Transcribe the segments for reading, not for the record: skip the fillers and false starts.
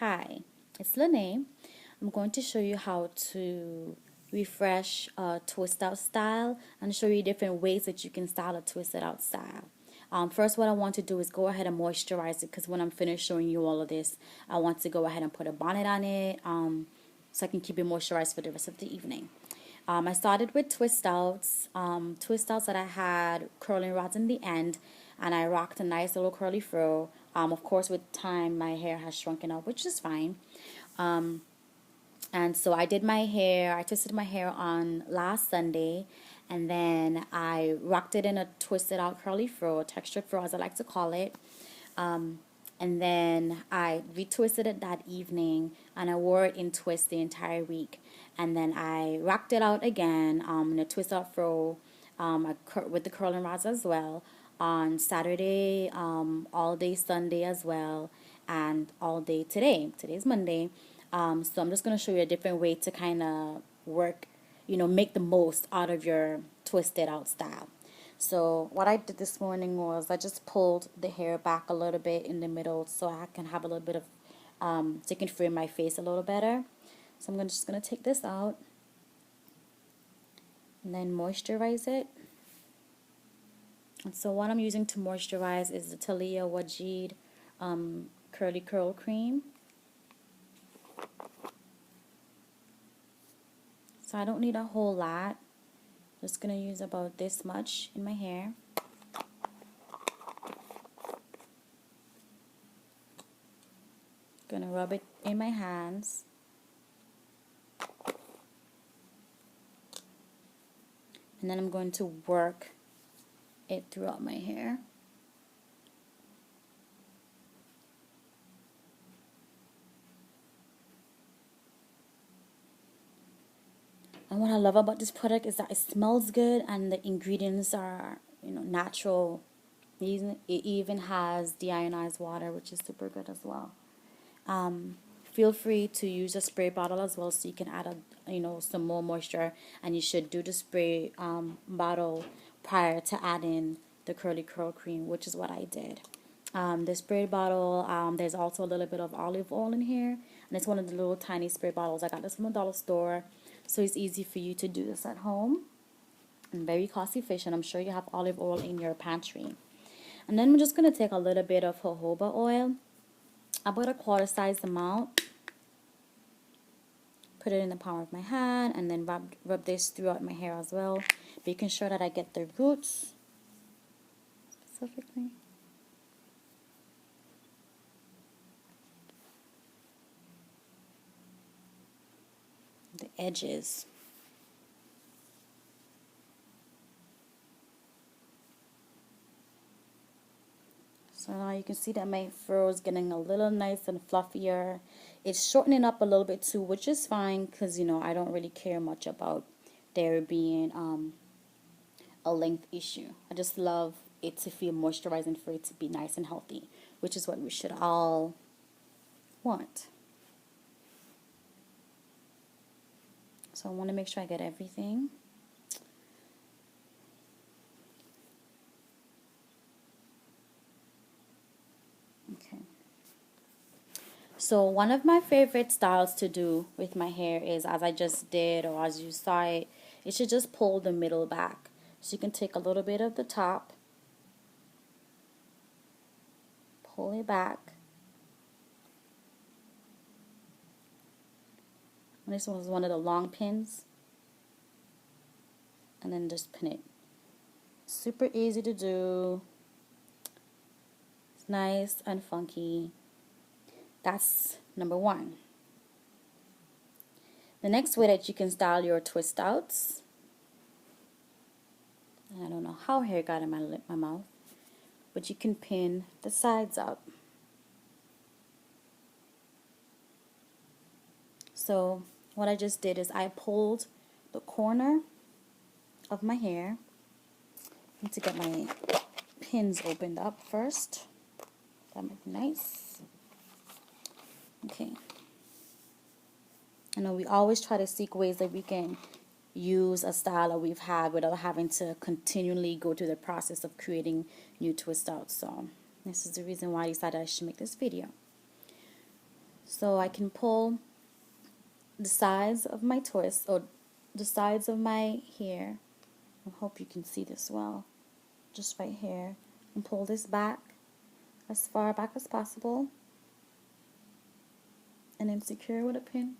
Hi, it's Lene. I'm going to show you how to refresh a twist out style and show you different ways that you can style a twisted out style. First, what I want to do is go ahead and moisturize it because when I'm finished showing you all of this, I want to go ahead and put a bonnet on it so I can keep it moisturized for the rest of the evening. I started with twist outs that I had curling rods in the end, and I rocked a nice little curly fro. Of course, with time, my hair has shrunken up, which is fine. And so I did my hair, I twisted my hair on last Sunday, and then I rocked it in a twisted out curly fro, textured fro as I like to call it. And then I retwisted it that evening, and I wore it in twist the entire week. And then I rocked it out again in a twist out fro with the curling rods as well on Saturday, all day Sunday as well, and all day today. Today's Monday. So I'm just going to show you a different way to kind of work, make the most out of your twisted out style. So what I did this morning was I just pulled the hair back a little bit in the middle so I can have a little bit of, so you can frame my face a little better. So I'm just going to take this out and then moisturize it. And so what I'm using to moisturize is the Talia Wajid Curly Curl Cream. So I don't need a whole lot. Just going to use about this much in my hair. Going to rub it in my hands. And then I'm going to work it throughout my hair. And what I love about this product is that it smells good and the ingredients are, natural. It even has deionized water, which is super good as well. Feel free to use a spray bottle as well, so you can add some more moisture. And you should do the spray bottle prior to adding the curly curl cream, which is what I did. The spray bottle, there's also a little bit of olive oil in here, and it's one of the little tiny spray bottles. I got this from the dollar store, so it's easy for you to do this at home and very cost efficient. I'm sure you have olive oil in your pantry. And then we're just going to take a little bit of jojoba oil, about a quarter size amount, put it in the palm of my hand, and then rub this throughout my hair as well, making sure that I get the roots specifically. The edges. So now you can see that my fro is getting a little nice and fluffier. It's shortening up a little bit too, which is fine because, I don't really care much about there being a length issue. I just love it to feel moisturized and for it to be nice and healthy, which is what we should all want. So I want to make sure I get everything. Okay. So one of my favorite styles to do with my hair is, as I just did or as you saw it, you should just pull the middle back. So you can take a little bit of the top, pull it back. And this was one of the long pins. And then just pin it. Super easy to do. It's nice and funky. That's number one. The next way that you can style your twist outs, and I don't know how hair got in my mouth, but you can pin the sides up. So what I just did is I pulled the corner of my hair. I need to get my pins opened up first. That might be nice. Okay. I know we always try to seek ways that we can use a style that we've had without having to continually go through the process of creating new twist outs. So this is the reason why I decided I should make this video. So I can pull the sides of my twist, or the sides of my hair. I hope you can see this well. Just right here. And pull this back as far back as possible. And then secure with a pin.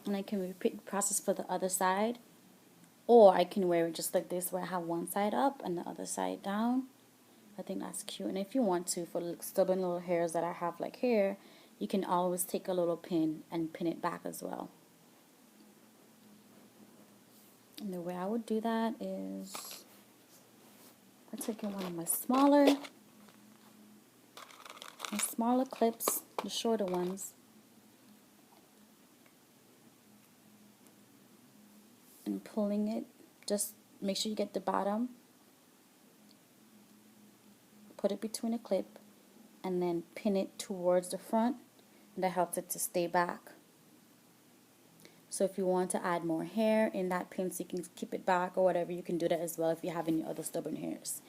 And I can repeat the process for the other side. Or I can wear it just like this, where I have one side up and the other side down. I think that's cute. And if you want to, for the stubborn little hairs that I have like here, you can always take a little pin and pin it back as well. And the way I would do that is I'm taking one of my smaller clips, the shorter ones, and pulling it. Just make sure you get the bottom, put it between a clip, and then pin it towards the front, and that helps it to stay back. So if you want to add more hair in that pin so you can keep it back or whatever, you can do that as well if you have any other stubborn hairs.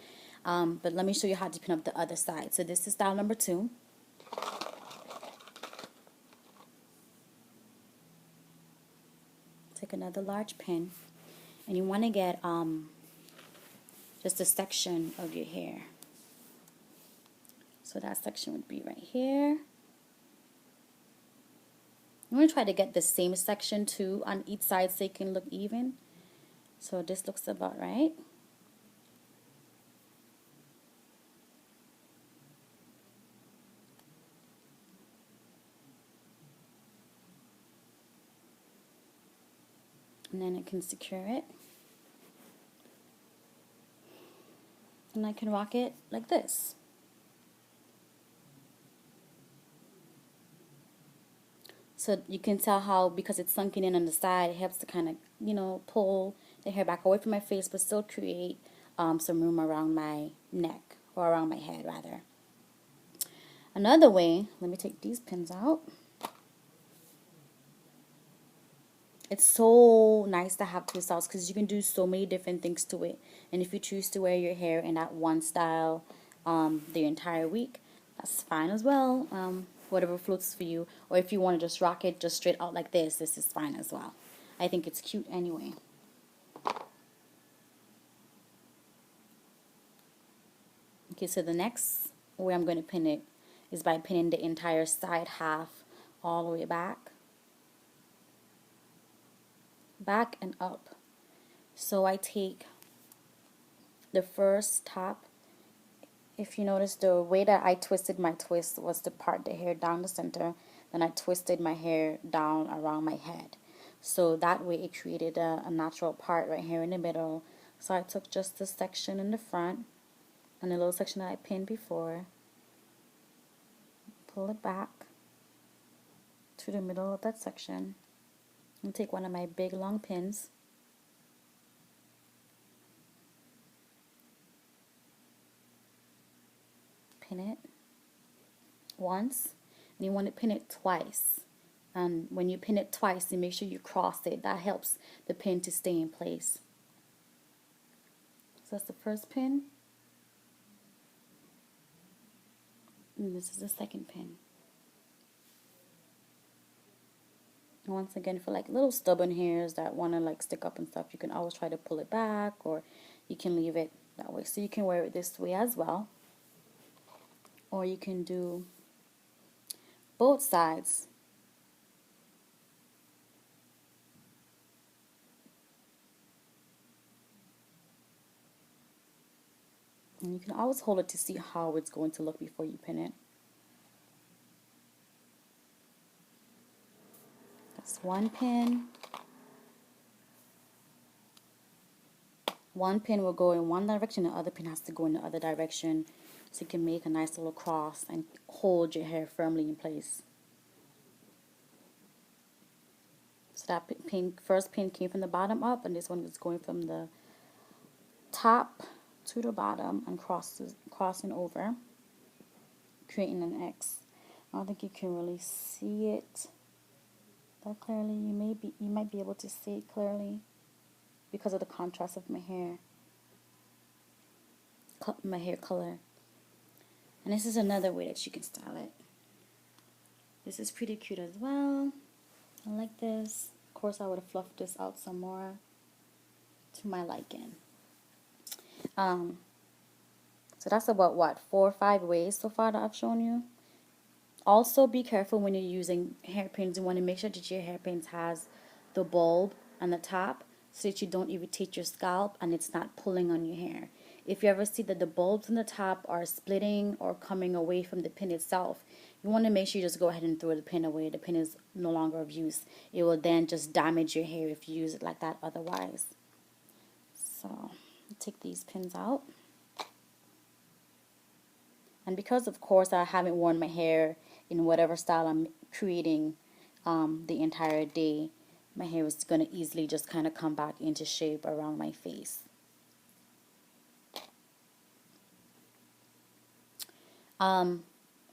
But let me show you how to pin up the other side. So this is style number 2. Take another large pin, and you want to get just a section of your hair. So that section would be right here. I'm going to try to get the same section too on each side so it can look even. So this looks about right. And then I can secure it. And I can rock it like this. So you can tell how, because it's sunken in on the side, it helps to kind of, pull the hair back away from my face, but still create some room around my neck, or around my head rather. Another way, let me take these pins out. It's so nice to have twist outs because you can do so many different things to it. And if you choose to wear your hair in that one style the entire week, that's fine as well. Whatever floats for you. Or if you want to just rock it just straight out like this is fine as well. I think it's cute anyway. Okay, so the next way I'm going to pin it is by pinning the entire side half all the way back and up. So I take the first top. If you notice, the way that I twisted my twist was to part the hair down the center, then I twisted my hair down around my head. So that way it created a natural part right here in the middle. So I took just this section in the front and the little section that I pinned before, pull it back to the middle of that section, and take one of my big long pins, pin it once, and you want to pin it twice. And when you pin it twice, you make sure you cross it. That helps the pin to stay in place. So that's the first pin. And this is the second pin. And once again, for like little stubborn hairs that want to like stick up and stuff, you can always try to pull it back, or you can leave it that way. So you can wear it this way as well. Or you can do both sides. And you can always hold it to see how it's going to look before you pin it. That's one pin. One pin will go in one direction, the other pin has to go in the other direction. So you can make a nice little cross and hold your hair firmly in place. So that first pin came from the bottom up, and this one is going from the top to the bottom and crossing over, creating an X. I don't think you can really see it that clearly. You might be able to see it clearly because of the contrast of my hair. my hair color. And this is another way that you can style it. This is pretty cute as well. I like this. Of course, I would have fluffed this out some more to my liking. So that's about what, 4 or 5 ways so far that I've shown you. Also, be careful when you're using hairpins. You want to make sure that your hairpins has the bulb on the top so that you don't irritate your scalp and it's not pulling on your hair. If you ever see that the bulbs on the top are splitting or coming away from the pin itself, you want to make sure you just go ahead and throw the pin away. The pin is no longer of use. It will then just damage your hair if you use it like that otherwise. So, take these pins out. And because, of course, I haven't worn my hair in whatever style I'm creating the entire day, my hair is going to easily just kind of come back into shape around my face.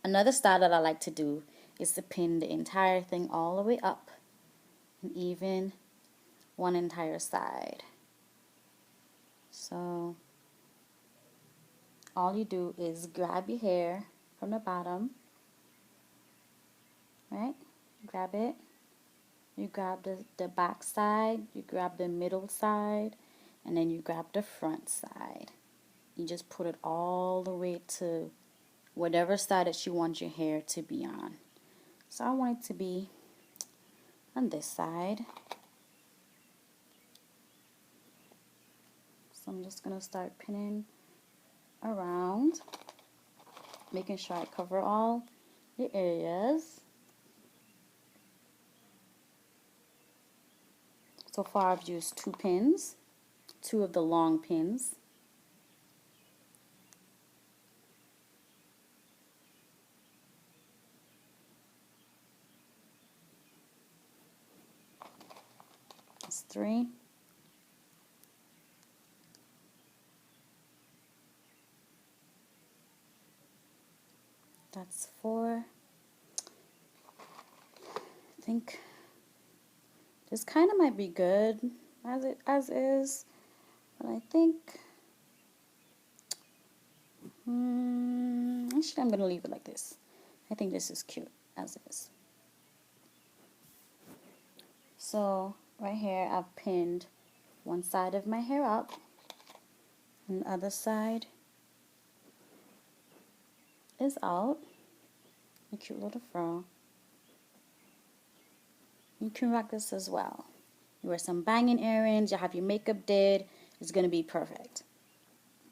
Another style that I like to do is to pin the entire thing all the way up and even one entire side. So all you do is grab your hair from the bottom, right? Grab it. You grab the back side, you grab the middle side, and then you grab the front side. You just put it all the way to whatever side that you want your hair to be on. So I want it to be on this side. So I'm just going to start pinning around, making sure I cover all the areas. So far I've used 2 pins, 2 of the long pins. That's 3. That's 4. I think this kind of might be good as is, but I think actually I'm gonna leave it like this. I think this is cute as is. So right here I've pinned one side of my hair up, and the other side is out. A cute little fro. You can rock this as well. You wear some banging earrings, you have your makeup did, it's going to be perfect.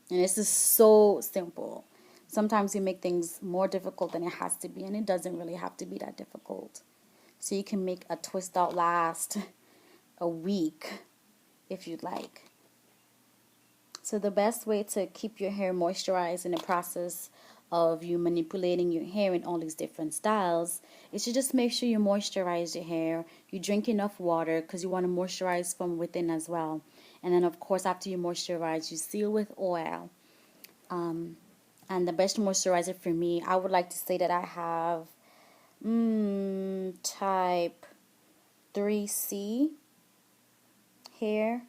And this is so simple. Sometimes you make things more difficult than it has to be, and it doesn't really have to be that difficult. So you can make a twist out last a week if you'd like. So the best way to keep your hair moisturized in the process of you manipulating your hair in all these different styles is to just make sure you moisturize your hair. You drink enough water because you want to moisturize from within as well. And then of course after you moisturize, you seal with oil. And the best moisturizer for me, I would like to say that I have type 3C hair.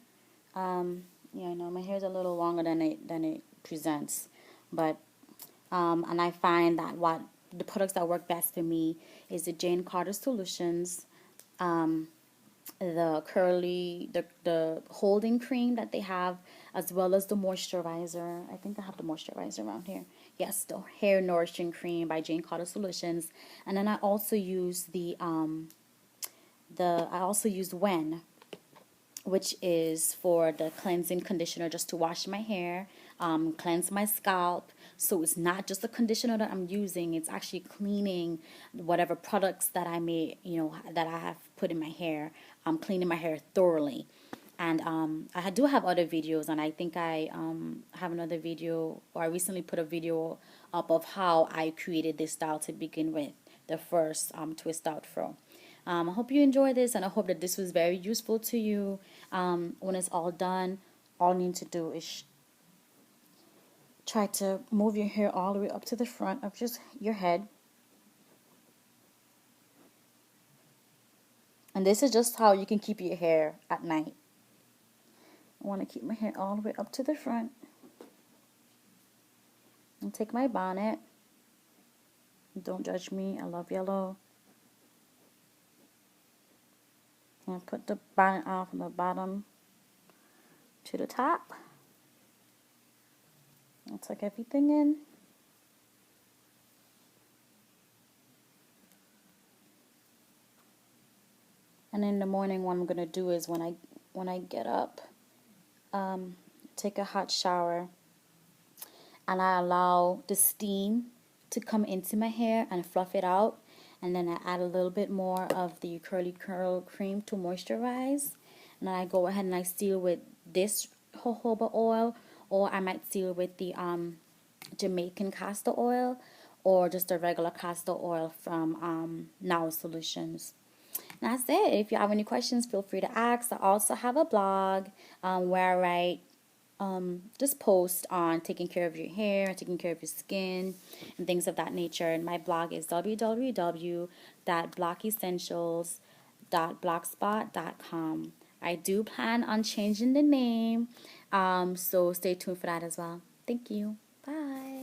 Yeah, I know my hair is a little longer than it presents, but and I find that what the products that work best for me is the Jane Carter Solutions, the holding cream that they have, as well as the moisturizer. I think I have the moisturizer around here. Yes, the hair nourishing cream by Jane Carter Solutions, and then I also use Wen, which is for the cleansing conditioner, just to wash my hair, cleanse my scalp. So it's not just the conditioner that I'm using, it's actually cleaning whatever products that I may, that I have put in my hair. I'm cleaning my hair thoroughly. And I do have other videos, and I think I have another video, or I recently put a video up of how I created this style to begin with, the first twist out fro. I hope you enjoy this, and I hope that this was very useful to you. When it's all done, all you need to do is try to move your hair all the way up to the front of just your head. And this is just how you can keep your hair at night. I want to keep my hair all the way up to the front. And take my bonnet. Don't judge me. I love yellow. And put the bonnet on from the bottom to the top. I'll tuck everything in. And in the morning, what I'm gonna do is when I get up, take a hot shower, and I allow the steam to come into my hair and fluff it out. And then I add a little bit more of the curly curl cream to moisturize. And then I go ahead and I seal with this jojoba oil, or I might seal with the Jamaican castor oil, or just a regular castor oil from Now Solutions. And that's it. If you have any questions, feel free to ask. I also have a blog where I write just post on taking care of your hair, taking care of your skin, and things of that nature. And my blog is www.blockessentials.blogspot.com. I do plan on changing the name, so stay tuned for that as well. Thank you. Bye.